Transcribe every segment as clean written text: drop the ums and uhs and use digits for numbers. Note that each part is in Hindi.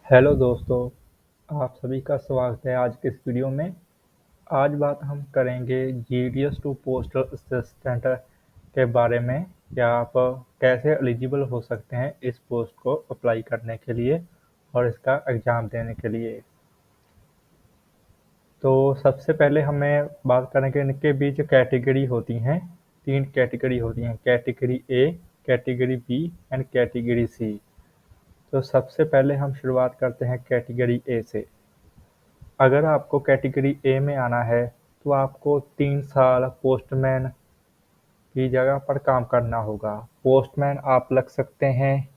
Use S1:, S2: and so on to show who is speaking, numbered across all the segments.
S1: हेलो दोस्तों, आप सभी का स्वागत है आज के इस वीडियो में। आज बात हम करेंगे जीडीएस टू पोस्टल असिस्टेंट के बारे में कि आप कैसे एलिजिबल हो सकते हैं इस पोस्ट को अप्लाई करने के लिए और इसका एग्ज़ाम देने के लिए। तो सबसे पहले हमें बात करेंगे इनके बीच कैटेगरी होती हैं। 3 कैटेगरी होती हैं, category A, category B and category C. तो सबसे पहले हम शुरुआत करते हैं कैटेगरी ए से। अगर आपको कैटेगरी ए में आना है तो आपको 3 साल पोस्टमैन की जगह पर काम करना होगा। पोस्टमैन आप लग सकते हैं,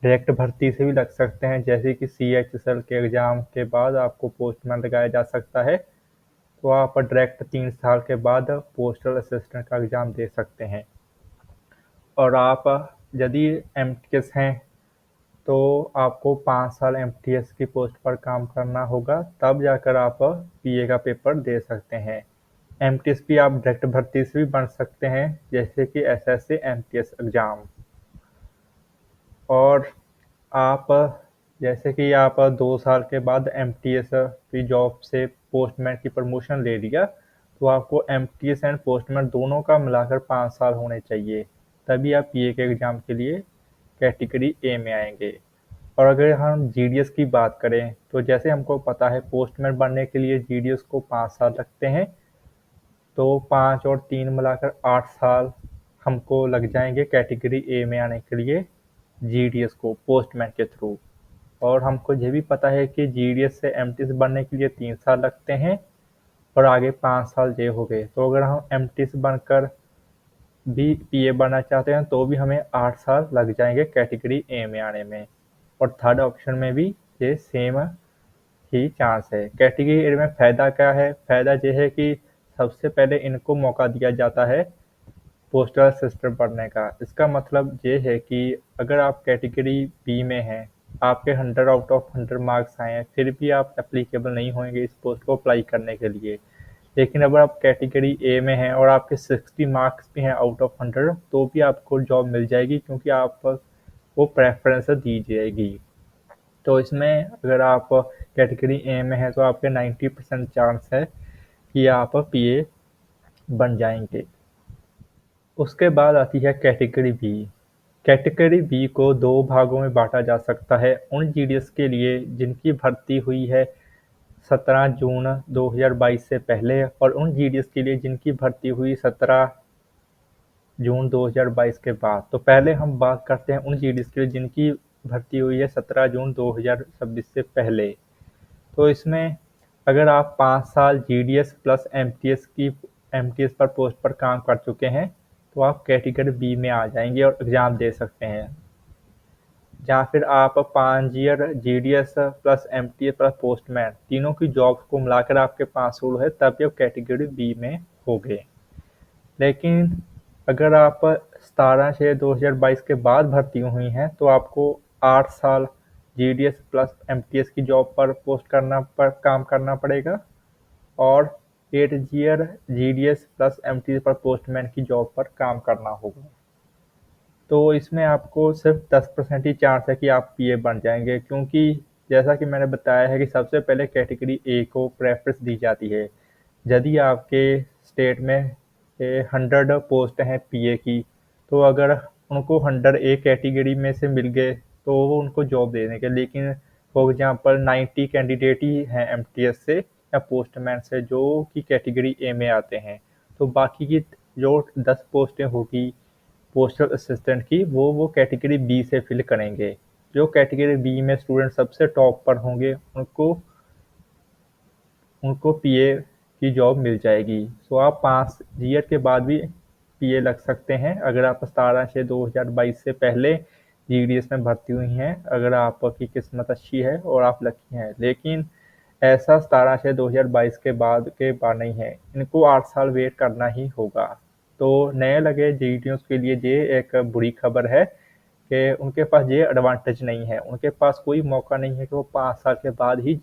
S1: डायरेक्ट भर्ती से भी लग सकते हैं, जैसे कि CHSL के एग्ज़ाम के बाद आपको पोस्टमैन लगाया जा सकता है, तो आप डायरेक्ट 3 साल के बाद पोस्टल असिस्टेंट का एग्ज़ाम दे सकते हैं। और आप यदि MTS हैं तो आपको 5 साल MTS की पोस्ट पर काम करना होगा, तब जाकर आप PA का पेपर दे सकते हैं। MTS भी आप डायरेक्ट भर्ती से भी बन सकते हैं, जैसे कि SSC MTS एग्ज़ाम। और आप जैसे कि आप 2 साल के बाद MTS की जॉब से पोस्टमैन की प्रमोशन ले लिया, तो आपको MTS एंड पोस्टमैन दोनों का मिलाकर 5 साल होने चाहिए, तभी आप PA के एग्ज़ाम के लिए कैटेगरी ए में आएंगे। और अगर हम जीडीएस की बात करें तो जैसे हमको पता है पोस्टमैन बनने के लिए जीडीएस को 5 साल लगते हैं, तो 5 और 3 मिलाकर 8 साल हमको लग जाएंगे कैटेगरी ए में आने के लिए जीडीएस को पोस्टमैन के थ्रू। और हमको ये भी पता है कि जीडीएस से एमटीएस बनने के लिए 3 साल लगते हैं और आगे 5 साल ये हो गए। तो अगर हम एमटीएस बनकर भी पीए बनना चाहते हैं तो भी हमें 8 साल लग जाएंगे कैटेगरी ए में आने में। और थर्ड ऑप्शन में भी ये सेम ही चांस है। कैटेगरी ए में फ़ायदा क्या है? फ़ायदा ये है कि सबसे पहले इनको मौका दिया जाता है पोस्टल असिस्टेंट बनने का। इसका मतलब ये है कि अगर आप कैटेगरी बी में हैं, आपके 100 आउट ऑफ 100 मार्क्स आए हैं, फिर भी आप एप्लीकेबल नहीं होंगे इस पोस्ट को अप्लाई करने के लिए। लेकिन अगर आप कैटेगरी ए में हैं और आपके 60 मार्क्स भी हैं आउट ऑफ 100, तो भी आपको जॉब मिल जाएगी, क्योंकि आप वो प्रेफरेंस दी जाएगी। तो इसमें अगर आप कैटेगरी ए में हैं तो आपके 90% चांस है कि आप पीए बन जाएंगे। उसके बाद आती है कैटेगरी बी। कैटेगरी बी को 2 भागों में बांटा जा सकता है, उन जीडीएस के लिए जिनकी भर्ती हुई है 17 जून 2022 से पहले, और उन जीडीएस के लिए जिनकी भर्ती हुई 17 जून 2022 के बाद। तो पहले हम बात करते हैं उन जीडीएस के लिए जिनकी भर्ती हुई है 17 जून 2026 से पहले। तो इसमें अगर आप 5 साल जीडीएस प्लस एमटीएस पर पोस्ट पर काम कर चुके हैं, तो आप कैटेगरी बी में आ जाएंगे और एग्ज़ाम दे सकते हैं। या फिर आप 5 year GDS plus MTS plus postman तीनों की जॉब्स को मिलाकर आपके 5 साल है, तब आप कैटेगरी बी में हो गए। लेकिन अगर आप 17/6/2022 के बाद भर्ती हुई हैं, तो आपको 8 साल जीडीएस प्लस एमटीएस की जॉब पर काम करना पड़ेगा, और 8 ईयर जीडीएस प्लस एमटीएस पर पोस्टमैन की जॉब पर काम करना होगा। तो इसमें आपको सिर्फ 10% ही चांस है कि आप पीए बन जाएंगे, क्योंकि जैसा कि मैंने बताया है कि सबसे पहले कैटेगरी ए को प्रेफरेंस दी जाती है। यदि आपके स्टेट में 100 पोस्ट हैं पीए की, तो अगर उनको 100 ए कैटेगरी में से मिल गए तो वो उनको जॉब दे देंगे। लेकिन फॉर एग्जांपल 90 कैंडिडेट ही हैं एमटीएस से या पोस्टमैन से जो कि कैटेगरी ए में आते हैं, तो बाकी की जो 10 पोस्टें होगी पोस्टल असिस्टेंट की, वो कैटेगरी बी से फिल करेंगे। जो कैटेगरी बी में स्टूडेंट सबसे टॉप पर होंगे उनको उनको पीए की जॉब मिल जाएगी। सो आप 5 ईयर के बाद भी पीए लग सकते हैं, अगर आप 17/6/2022 से पहले जीडीएस में भर्ती हुई हैं, अगर आपकी किस्मत अच्छी है और आप लकी हैं। लेकिन ऐसा 17/6/2022 के बाद नहीं है, इनको 8 साल वेट करना ही होगा। तो नए लगे जीडीएस के लिए ये एक बुरी खबर है कि उनके पास ये एडवांटेज नहीं है, उनके पास कोई मौका नहीं है कि वो 5 साल के बाद ही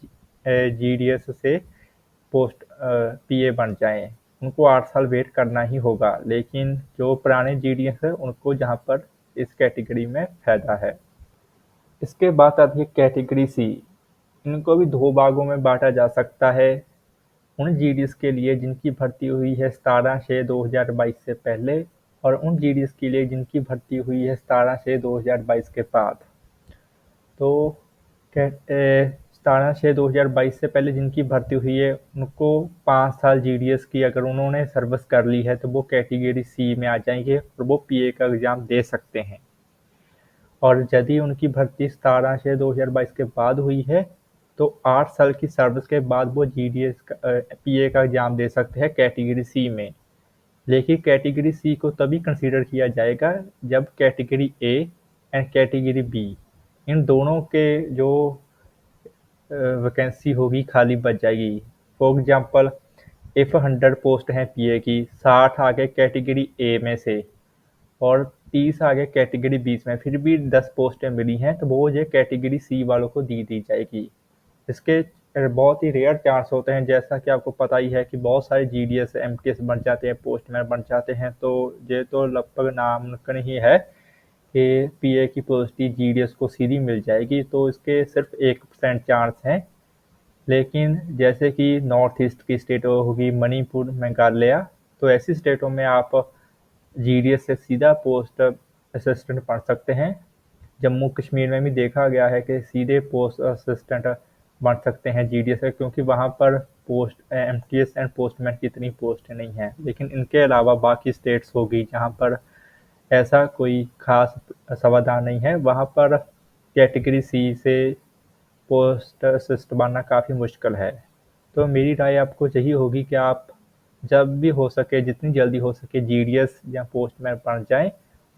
S1: जीडीएस से पोस्ट पीए बन जाएं। उनको 8 साल वेट करना ही होगा। लेकिन जो पुराने जीडीएस है उनको जहां पर इस कैटेगरी में फायदा है। इसके बाद आती है कैटेगरी सी। इनको भी दो भागों में बांटा जा सकता है। उन जीडीएस के लिए जिनकी भर्ती हुई है 17/6/2022 से पहले, और उन जीडीएस के लिए जिनकी भर्ती हुई है 17/6/2022 के बाद। तो 17/6/2022 से पहले जिनकी भर्ती हुई है उनको 5 साल जीडीएस की अगर उन्होंने सर्विस कर ली है तो वो कैटेगरी सी में आ जाएंगे और वो पीए का एग्जाम दे सकते हैं। और यदि उनकी भर्ती 17/6/2022 के बाद हुई है तो 8 साल की सर्विस के बाद वो जीडीएस पीए का एग्जाम दे सकते हैं कैटेगरी सी में। लेकिन कैटेगरी सी को तभी कंसीडर किया जाएगा जब category A and category be in दोनों के जो वैकेंसी होगी खाली बच जाएगी। फॉर एग्जांपल, इफ 100 पोस्ट हैं पीए की, 60 आ गए कैटेगरी ए में से और 30 आ गए कैटेगरी बी में, फिर भी 10 पोस्टें मिली हैं तो वो ये कैटेगरी सी वालों को दी जाएगी। इसके बहुत ही रेयर चांस होते हैं, जैसा कि आपको पता ही है कि बहुत सारे जीडीएस एमटीएस बन जाते हैं, पोस्टमैन बन जाते हैं, तो ये तो लगभग नामुमकिन ही है कि पीए की पोस्ट जीडीएस को सीधी मिल जाएगी। तो इसके सिर्फ 1% चांस हैं। लेकिन जैसे कि नॉर्थ ईस्ट की स्टेट होगी, मणिपुर, मेघालय, तो ऐसी स्टेटों में आप जीडीएस से सीधा पोस्ट असिस्टेंट पढ़ सकते हैं। जम्मू कश्मीर में भी देखा गया है कि सीधे पोस्ट असिस्टेंट बन सकते हैं जीडीएस से, क्योंकि वहाँ पर पोस्ट एमटीएस एंड पोस्टमैन की इतनी पोस्ट नहीं है। लेकिन इनके अलावा बाकी स्टेट्स होगी जहाँ पर ऐसा कोई खास समाधान नहीं है, वहाँ पर कैटेगरी सी से पोस्ट असिस्ट बनना काफ़ी मुश्किल है। तो मेरी राय आपको यही होगी कि आप जब भी हो सके, जितनी जल्दी हो सके, जीडीएस या पोस्टमैन बन जाएं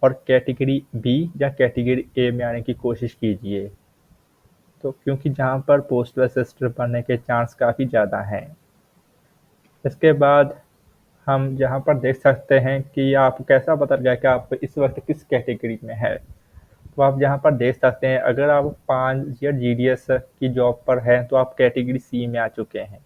S1: और कैटेगरी बी या कैटेगरी ए में आने की कोशिश कीजिए। तो क्योंकि जहाँ पर पोस्टल असिस्टेंट बनने के चांस काफ़ी ज़्यादा हैं। इसके बाद हम यहाँ पर देख सकते हैं कि आप कैसा पता लगा कि आप इस वक्त किस कैटेगरी में है। तो आप यहाँ पर देख सकते हैं, अगर आप 5 ईयर जीडीएस की जॉब पर हैं तो आप कैटेगरी सी में आ चुके हैं।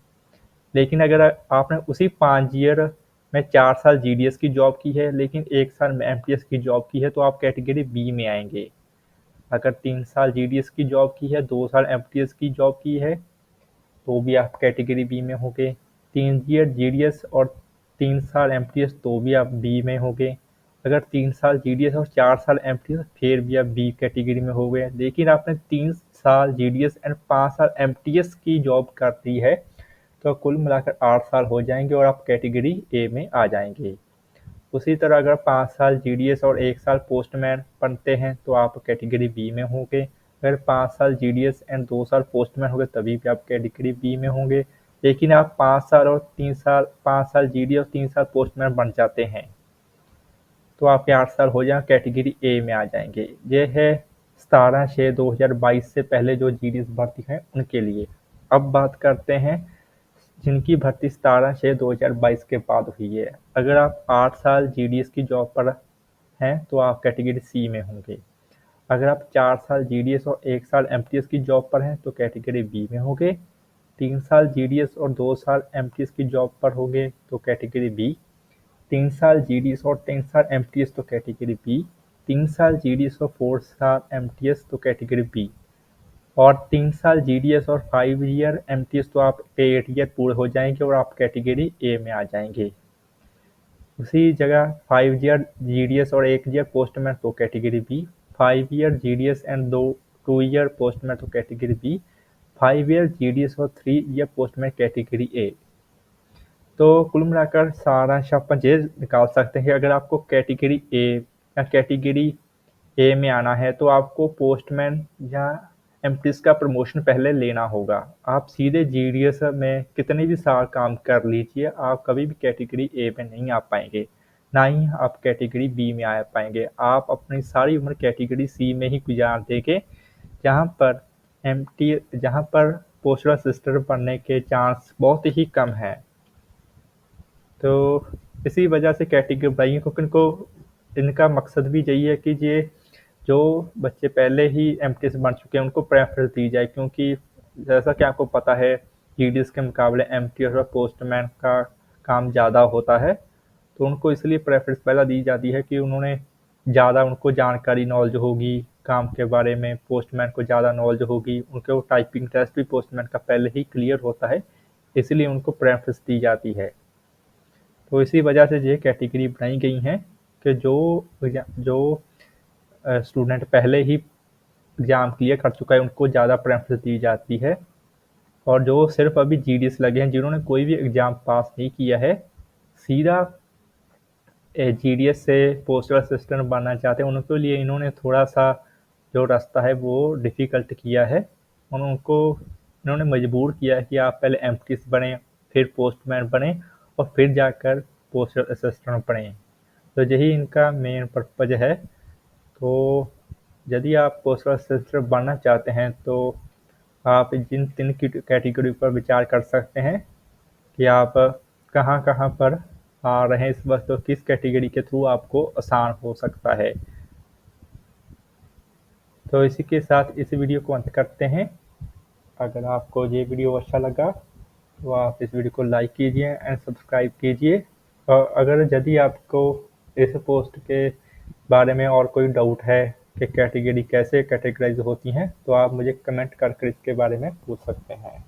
S1: लेकिन अगर आपने उसी 5 ईयर में 4 साल जीडीएस की जॉब की है लेकिन 1 साल में एमटीएस की जॉब की है तो आप कैटेगरी बी में आएंगे। अगर 3 साल जीडीएस की जॉब की है, 2 साल एमटीएस की जॉब की है, तो भी आप कैटेगरी बी में होंगे। 3 ईयर जीडीएस और 3 साल एमटीएस तो भी आप बी में होंगे। अगर 3 साल जीडीएस और 4 साल एमटीएस फिर भी आप बी कैटेगरी में हो गए। लेकिन आपने 3 साल जीडीएस एंड 5 साल एमटीएस की जॉब कर दी है तो कुल मिलाकर 8 साल हो जाएंगे और आप कैटेगरी ए में आ जाएंगे। उसी तरह अगर 5 साल जीडीएस और 1 साल पोस्टमैन बनते हैं तो आप कैटेगरी बी में होंगे। अगर 5 साल जीडीएस एंड 2 साल पोस्टमैन होंगे तभी भी आप कैटेगरी बी में होंगे। लेकिन आप 5 साल जीडीएस और 3 साल पोस्टमैन बन जाते हैं तो आपके 8 साल हो जाए कैटेगरी ए में आ जाएंगे। ये है 17/6/2022 से पहले जो जीडीएस भर्ती है उनके लिए। अब बात करते हैं जिनकी भर्ती 17/6/2022 के बाद हुई है। अगर आप 8 साल जीडीएस की जॉब पर हैं तो आप कैटेगरी सी में होंगे। अगर आप 4 साल जीडीएस और 1 साल एमटीएस की जॉब पर हैं तो कैटेगरी बी में होंगे। 3 साल जीडीएस और 2 साल एमटीएस की जॉब पर होंगे तो कैटेगरी बी। 3 साल जीडीएस और 3 साल एमटीएस तो कैटेगरी बी। 3 साल जीडीएस और 4 साल एमटीएस तो कैटेगरी बी। और 3 साल जीडीएस और 5 ईयर एमटीएस तो आप 8 ईयर पूरे हो जाएंगे और आप कैटेगरी ए में आ जाएंगे। उसी जगह 5 ईयर जीडीएस और 1 ईयर पोस्टमैन तो category B. 5 year GDS and 2 year postman तो कैटेगरी बी। 5 ईयर जीडीएस और 3 ईयर पोस्टमैन कैटेगरी ए। तो कुल मिलाकर सारांश अपन ये निकाल सकते हैं कि अगर आपको कैटेगरी ए या कैटेगरी ए में आना है तो आपको पोस्टमैन या एमटीएस का प्रमोशन पहले लेना होगा। आप सीधे जीडीएस में कितने भी साल काम कर लीजिए, आप कभी भी कैटेगरी ए में नहीं आ पाएंगे, ना ही आप कैटेगरी बी में आ पाएंगे। आप अपनी सारी उम्र कैटेगरी सी में ही गुजार देंगे, जहाँ पर पोस्टल असिस्टेंट बनने के चांस बहुत ही कम हैं। तो इसी वजह से कैटेगरी बनाई, क्योंकि इनका मकसद भी यही है कि ये जो बच्चे पहले ही एमटीएस बन चुके हैं उनको प्रेफरेंस दी जाए, क्योंकि जैसा कि आपको पता है जीडीएस के मुकाबले एमटीएस और पोस्टमैन का काम ज़्यादा होता है, तो उनको इसलिए प्रेफरेंस पहला दी जाती है कि उन्होंने ज़्यादा उनको जानकारी नॉलेज होगी काम के बारे में पोस्टमैन को ज़्यादा नॉलेज होगी, उनको टाइपिंग टेस्ट भी पोस्टमैन का पहले ही क्लियर होता है, इसलिए उनको प्रेफ़रेंस दी जाती है। तो इसी वजह से ये कैटेगरी बनाई गई हैं कि जो स्टूडेंट पहले ही एग्ज़ाम क्लियर कर चुका है, उनको ज़्यादा प्रेफ़रेंस दी जाती है, और जो सिर्फ़ अभी जीडीएस लगे हैं, जिन्होंने कोई भी एग्ज़ाम पास नहीं किया है, सीधा जीडीएस से पोस्टल असिस्टेंट बनना चाहते हैं, उनके लिए इन्होंने थोड़ा-सा जो रास्ता है वो डिफ़िकल्ट किया है, और इन्होंने मजबूर किया है कि आप पहले एमटीएस बनें, फिर पोस्टमैन बनें और फिर जाकर पोस्टल असिस्टेंट बनें। तो यही इनका मेन पर्पज़ है। तो यदि आप पोस्टल असिस्टेंट बनना चाहते हैं, तो आप जिन 3 कैटेगरी पर विचार कर सकते हैं कि आप कहाँ-कहाँ पर आ रहे हैं इस वक़्त, तो किस कैटेगरी के थ्रू आपको आसान हो सकता है। तो इसी के साथ इस वीडियो को अंत करते हैं। अगर आपको ये वीडियो अच्छा लगा तो आप इस वीडियो को लाइक कीजिए एंड सब्सक्राइब कीजिए, और अगर यदि आपको इस पोस्ट के बारे में और कोई डाउट है कि कैटेगरी कैसे कैटेगराइज होती हैं, तो आप मुझे कमेंट करके इसके बारे में पूछ सकते हैं।